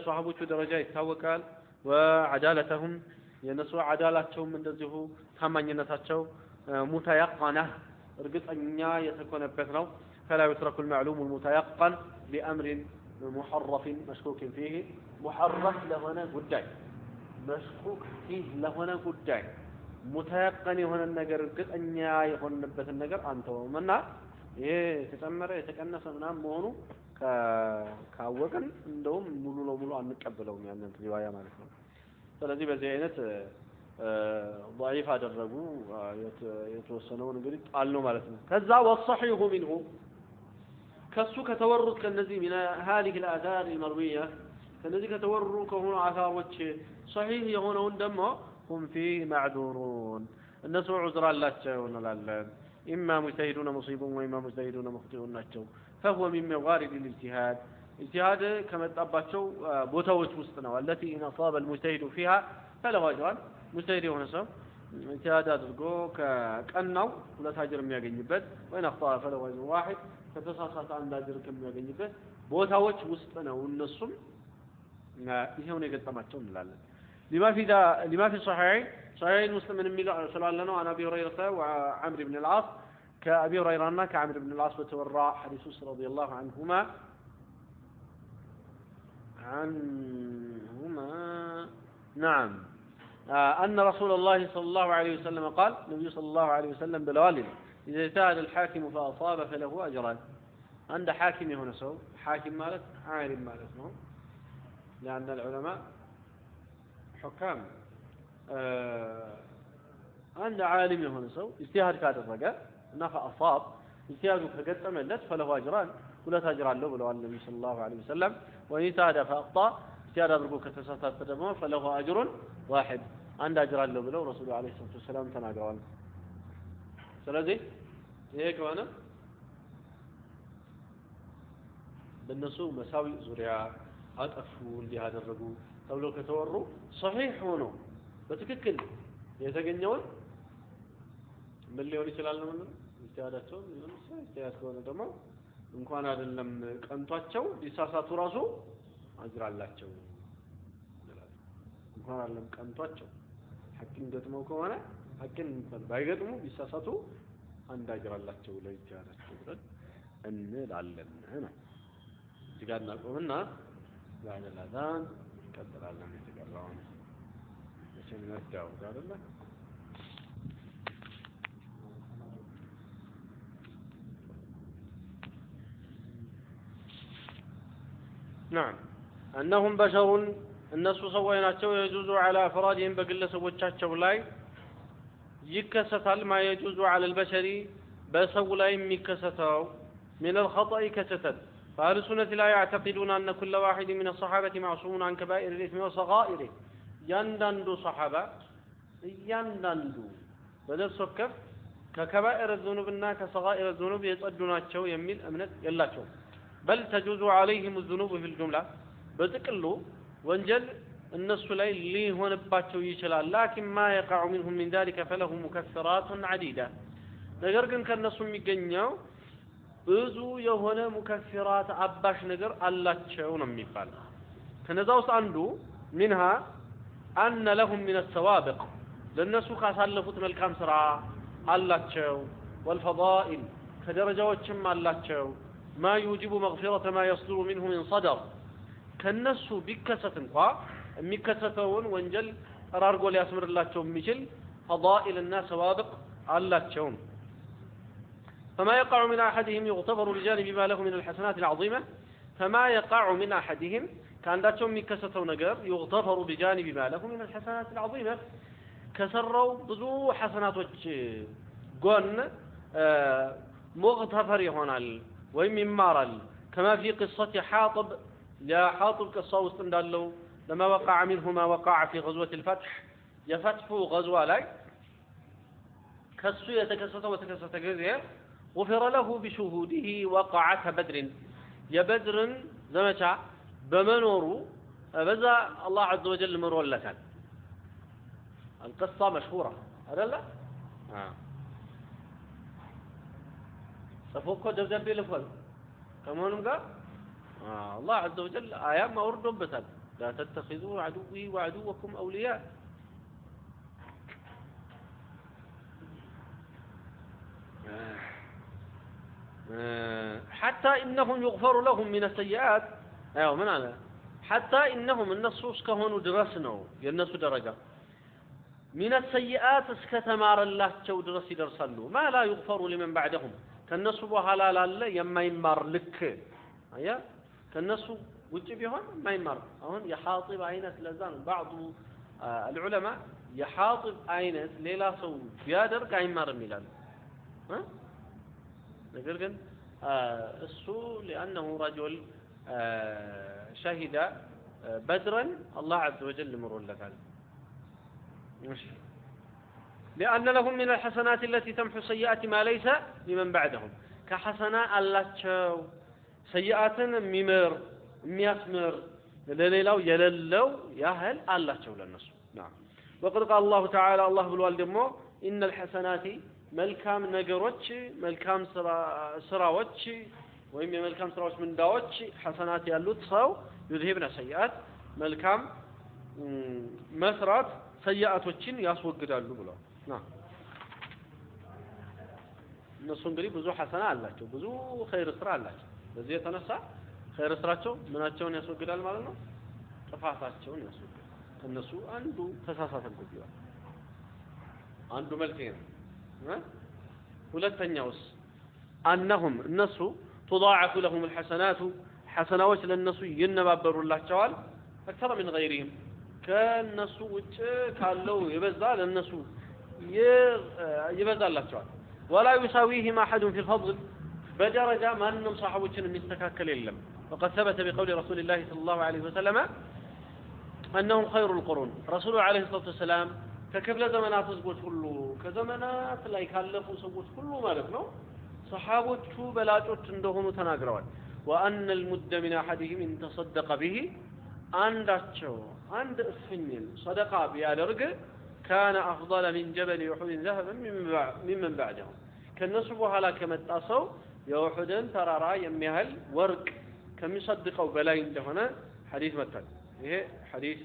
صحابዎቹ ደረጃ ይታወቃል وعدالتهم የነሱ عدالታቸውም እንደዚሁ ታማኝነታቸው متيقنة እርግጠኛ የተኮነበት ነው فلا يترك المعلوم المتيقن بأمر محرف مشكوك فيه محرف لهنا قداي مشكوك فيه لهنا قداي ሙተያቀን የሆነ ነገር እርግጠኛ የሆነበትን ነገር አንተውምና ይሄ የተጨመረ የተቀነሰ ምናምን መሆኑ ካወቅን እንደውም ሙሉ ለሙሉ አንቀበለውም ያንን ሪዋያ ማለት ነው። ስለዚህ በዚህ አይነት ضعيف አደረጉ የተወሰነውን እንግዲህ ጣል ነው ማለት ነው። ከዛ والصحيح منه ከሱ ከተወሩት ከነዚህ من هذه الآثار المروية ከነዚህ ከተወሩ ከሆኑ አሳሮች صحيح የሆነውን ደግሞ هم فيه معذورون እነሱ ዑዝር አላቸው እንላለን። إما مجتهدون مصيبون وإما مجتهدون مخطئون ናቸው فهو من موارد الاجتهاد اجتهاد كما تطبقوا ቦታዎች ውስጥ ነው التي إن أصاب المجتهد فيها فله أجران مجتهد የሆነ ሰው اجتهاد አድርጎ ከቀናው ሁለት አጅር የሚያገኝበት وإن أخطأ فله أجر واحد ከተሳሳተ አንድ አጅር የሚያገኝበት ቦታዎች ውስጥ ነው እነሱም ይሄው ነው የገጠማቸው እንላለን። لما في الصحيحين صحيح مسلم من سلالنا عن أبي هريرة وعمرو بن العاص كأبي هريرة كعمرو بن العاص وتورى حديث رضي الله عنهما نعم أن رسول الله صلى الله عليه وسلم قال النبي صلى الله عليه وسلم بالوالد إذا اجتهد الحاكم فأصاب فله أجران عند حاكم هنا سو حاكم مالك عالم مالك لأن العلماء حكام عند عالم هنا سو اجتهاد كاد الرجاء نفع أصاب اجتهاده فقدم الناس فله أجران ولا تأجران له بلو النبي صلى الله عليه وسلم وإن اجتهد فأخطأ اجتهاد أدركه كتساسات تدمه فله أجر واحد عند أجران له بلو رسول الله عليه الصلاة والسلام تناقوان ስለዚህ ይሄ ከሆነ በእነሱ መሳዊ ዙሪያ አጠፉ እንዲህ አደረጉ ተብሎ ከተወሩ صحيح ሆኖ በትክክል የተገኘውን ምን ሊሆን ይችላል ነው ማለት ኢስቲሃዳቸው ኢስቲሃድ ከሆነ ደግሞ እንኳን አይደለም ቀንቷቸው ሊሳሳቱ ራሱ አጅር አላቸው ይላል። እንኳን አይደለም ቀንቷቸው ሐቂን ገጥመው ከሆነ ሐቂን ባይገጥሙ ቢሳሳቱ አንድ አጅር አላቸው ለኢስቲሃዳቸው ብለን እንላለን ነው። እዚህ ጋር እናቆምና بعد الأذان كبر على ما يتقرعون عشان نرجع وقال الله نعم أنهم بشر الناس سويناتهم يجوز على أفرادهم بقلة سوتشاتهم لاي يكستل ما يجوز على البشر بسو لاي ميكستو من الخطأ كستل فأهل السنة لا يعتقدون أن كل واحد من الصحابة معصوم عن كبائر الإثم وصغائره يندندو صحابة يندندو بدل سكف ككبائر الذنوبنا كصغائر الذنوب يتأدوناتشو يميل أمنت يلاتشو بل تجوز عليهم الذنوب في الجملة بذكرلو وانجل النص لي هون باتشو يشلال لكن ما يقع منهم من ذلك فله مكفرات عديدة نجرقن كالنص ميقنيو ብዙ የሆነ ሙከፍራት አባሽ ነገር አላቸው ነው የሚባለው። ከነዛ ውስጥ አንዱ منها أن لهم من السوابق ለነሱ ካሳለፉት መልካም ስራ አላቸው والفضائل ከደረጃዎችም አላቸው ما يوجب مغفرة ما يصدر منه من صدر ከነሱ ቢከሰት እንኳን የሚከሰተውን ወንጀል ተራርጎ ሊያስምርላቸው የሚችል فضائل እና سوابق አላቸው። فما يقع من أحدهم يغتفر بجانب ما له من الحسنات العظيمة فما يقع من أحدهم كان داتهم مكسسوا نجر يغتفر بجانب ما له من الحسنات العظيمة كسروا بزو حسنات قن مغتفر هنا ويممارل كما في قصة حاطب يا حاطب قصة واستندلوا لما وقع منه ما وقع في غزوة الفتح يفتح غزوة لك كسو يتكسس وتكسس جزية غفر له بشهوده وقعة بدر يا بدر زمشا بمنورو بذا الله عز وجل مرول لك القصة مشهورة هذا لا صفوكو دبدبي لفل كمان قال الله عز وجل آيات ما أردوا بسل لا تتخذوا عدوي وعدوكم أولياء حتى إنهم يغفر لهم من السيئات أيوة من هذا حتى إنهم النصوص كهونوا درسنوا ينسوا درجة من السيئات እስከተማረ ላቸው ድረስ ይደርሳሉ ما لا يغفر لمن بعدهم ከነሱ በኋላ ላለ የማይማር ልክ አያ ከነሱ ውጪ ቢሆን የማይማር አሁን የሐጢብ አይነት ለዛ ነው بعض العلماء የሐጢብ አይነት ሌላ ሰው ቢያደርግ አይማርም ይላል ነገር ግን እሱ لانه رجل شهد بدرا الله عز وجل مرولታል لأن لهم من الحسنات التي تمحو السيئات ما ليس لمن بعدهم كحسناء اللاتشو سيئات ممر مياسمر لليلو يللو يهل اللاتشو للناس نعم وقد قال الله تعالى الله بالوالدمو إن الحسنات ملكام نجروتش ملكام سراوتش وهم ملكام سراوتش من داوتش حسنات يالوت صو يذهبنا سيئات ملكام مسرات سيئاتوችን ያስወግዳሉ ብለው እነሱ እንግዲህ ብዙ ሐሰና አላቸው ብዙ ኸይር ስራ አላቸው በዚህ የተነሳ ኸይር ስራቸው ምናቸውን ያስወግዳል ማለት ነው ጥፋታቸውን ያስወግዳል ከነሱ አንዱ ተሳሳተን ጉዳይ አንዱ መልክ ነው ሁለተኛውስ አንهم እነሱ تضاعف لهم الحسنات حسنات ለነሱ ይነባበሩላቸዋል اكثر من غيرهم ከነሱ ውጭ ካለው ይበዛል ለነሱ ይበዛላቸዋል ولا يساويهم احد في الفضل بدرجه ማንንም صحابዎችን የሚስተካከል የለም وقد ثبت بقول رسول الله صلى الله عليه وسلم انهم خير القرون رسول عليه الصلاه والسلام ከክፍለ ዘመናት ህዝቦች ሁሉ ከዘመናት ላይ ካለፉ ሰዎች ሁሉ ማለት ነው صحابዎቹ በላጮች እንደሆኑ ተናግረዋል وان المد من احدهم ان تصدق به አንዳቸው عند السنين صدقة بيادرق كان أفضل من جبل يحود ذهبا ممن بعدهم كالنصبها لا كمتأصوا يوحدن ترارا يميهل ورق كم يصدقوا بلاين دهنا حديث مثل إيه حديث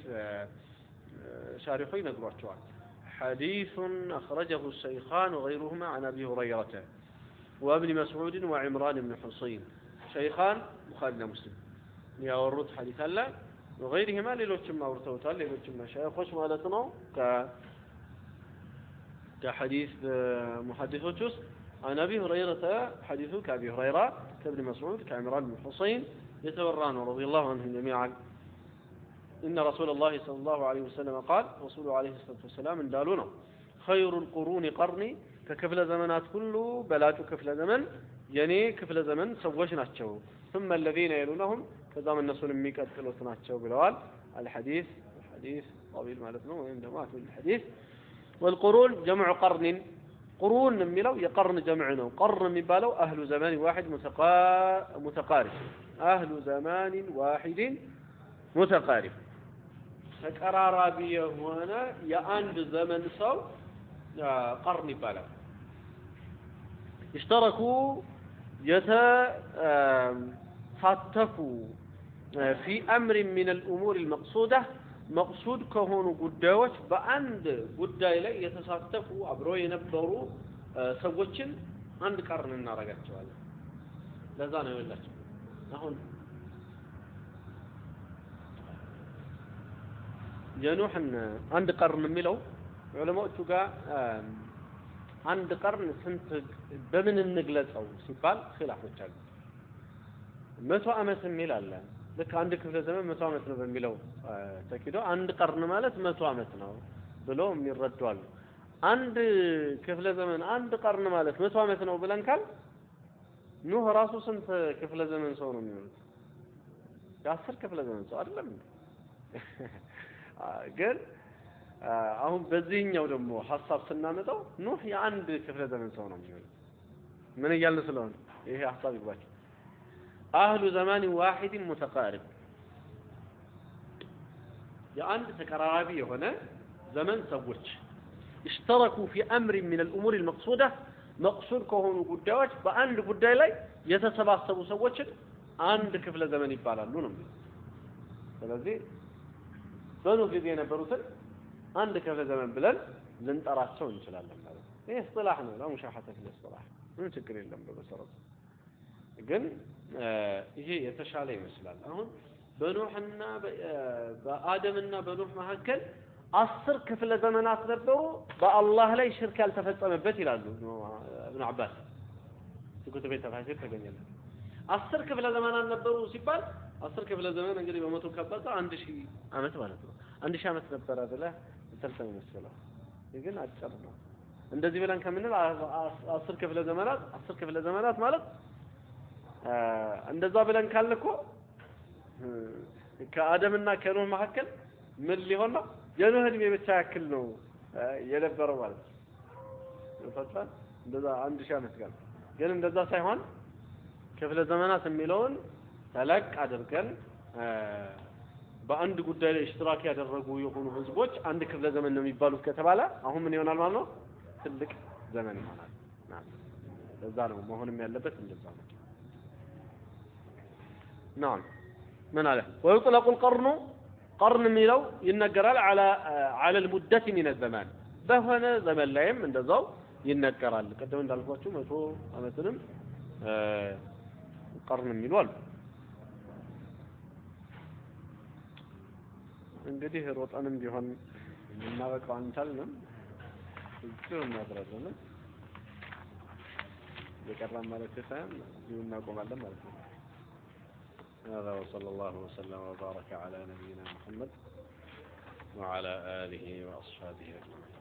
شارحين نقرأ حديث أخرجه الشيخان وغيرهما عن أبي هريرة وابن مسعود وعمران بن حصين شيخان بخاري مسلم يا ورد حديث الله وغيرهما ليلوچم አውርተውታል ሌሎችም መሻይኾች ማለት ነው كحديث محدثوች ውስጥ عن ابي هريره حديث كابي هريره كابن مسعود كعمران بن حصين يتوران رضي الله عنهم جميعا ان رسول الله صلى الله عليه وسلم قال رسول عليه الصلاه والسلام እንዳሉና خير القرون قرني ከክፍለ ዘመናት ሁሉ በላጩ ክፍለ ዘመን የኔ ክፍለ ዘመን ሰዎች ናቸው ثم الذين يلونهم كذا النسون የሚቀጥሉት ናቸው ብለዋል الحديث طويل معناته وين جماعه الحديث والقرون جمع قرن قرون የሚለው የقرن جمع ነው قرن የሚባለው اهل زمان واحد متقارب اهل زمان واحد متقارب ተቀራራቢ የሆነ የአንድ ዘመን ሰው قرن ይባላል اشتركوا فاتفوا في أمر من الأمور المقصودة مقصود كهون قداوش بأند قداي لا يتساتفوا أبرو ينبروا سوتشن عند قرن النار قد شوال لازانا يقول لك نحن جنوح عند قرن ملو علماء تقع عند قرن سنت بمن النقلة أو سيبال خلاف وجهه መቶ ዓመት የሚል አለ ልክ አንድ ክፍለ ዘመን 100 ዓመት ነው በሚለው ተኪዶ አንድ ቀርን ማለት 100 ዓመት ነው ብሎ የሚረዱ አሉ አንድ ክፍለ ዘመን አንድ ቀርን ማለት 100 ዓመት ነው ብለን ካል ኑህ ራሱ ስንት ክፍለ ዘመን ሰው ነው የሚሆነው የ10 ክፍለ ዘመን ሰው አይደለም ግን አሁን በዚህኛው ደግሞ ሐሳብ ስናመጣው ኑህ የአንድ ክፍለ ዘመን ሰው ነው የሚሆነው ምን ይያልን ስለሆነ ይሄ ሐሳብ ይባላል أهل زمان واحد متقارب يعني تقرابي هنا زمن سوتش اشتركوا في أمر من الأمور المقصودة مقصود كهون قداوش بأند قداي لاي يتسباسبوا سوتش عند كفل زمن يبالالون ስለዚህ በኑ ጊዜ የነበሩትን አንድ ክፍለ ዘመን ብለን ልንጠራቸው እንችላለን ማለት ነው ይሄ እصطلاح ነው ነው مشاحة في الاصطلاح ምን ችግር የለም በመሰረቱ ግን ይሄ የተሻለ ይመስላል አሁን በኖህና በአደምና በኖህ መካከል 10 ክፍለ ዘመናት ነበሩ በአላህ ላይ ሽርክ ያልተፈጸመበት ይላሉ ኢብኑ አባስ ኩቱብ ተፋሲር ተገኘለ 10 ክፍለ ዘመናት ነበሩ ሲባል 10 ክፍለ ዘመን እንግዲህ በመቶ ከባዛ 1000 አመት ማለት ነው 1000 አመት ነበር አይደለ ተልተም መስለው ግን አጭር ነው እንደዚህ ብለን ከምንል 10 ክፍለ ዘመናት ማለት እንደዛ ብለን ካልንኮ ከአደምና ከኖህ መካከል ምን ሊሆን ነው የኖህ እድሜ ብቻ ያክል ነው የነበረው ማለት ነው ፈጣን እንደዛ 1000 አመት ጋር ግን እንደዛ ሳይሆን ክፍለ ዘመናት የሚለውን ተለቅ አድርገን በአንድ ጉዳይ ላይ እሽትራክ ያደረጉ የሆኑ ህዝቦች አንድ ክፍለ ዘመን ነው የሚባሉት ከተባለ አሁን ምን ይሆናል ማለት ነው ትልቅ ዘመን ይሆናል ለዛ ነው መሆንም ያለበት እንደዛ ነው نعم من عليه ويطلق القرن قرن ميلو ينقرال على المدة من الزمان بهنا زمن لايم እንደዛው ይነገራል ቀደም እንዳልኳችሁ 100 አመትንም قرن የሚሉ አሉ እንግዲህ ሮጣንም ቢሆን እናበቃው አንቻልንም እዚህ እናደርጋለን የቀረም ማለት ሳይሆን ይሁንና ቆማለን ማለት ነው هذا وصلى الله وسلم وبارك على نبينا محمد وعلى آله وأصحابه أجمعين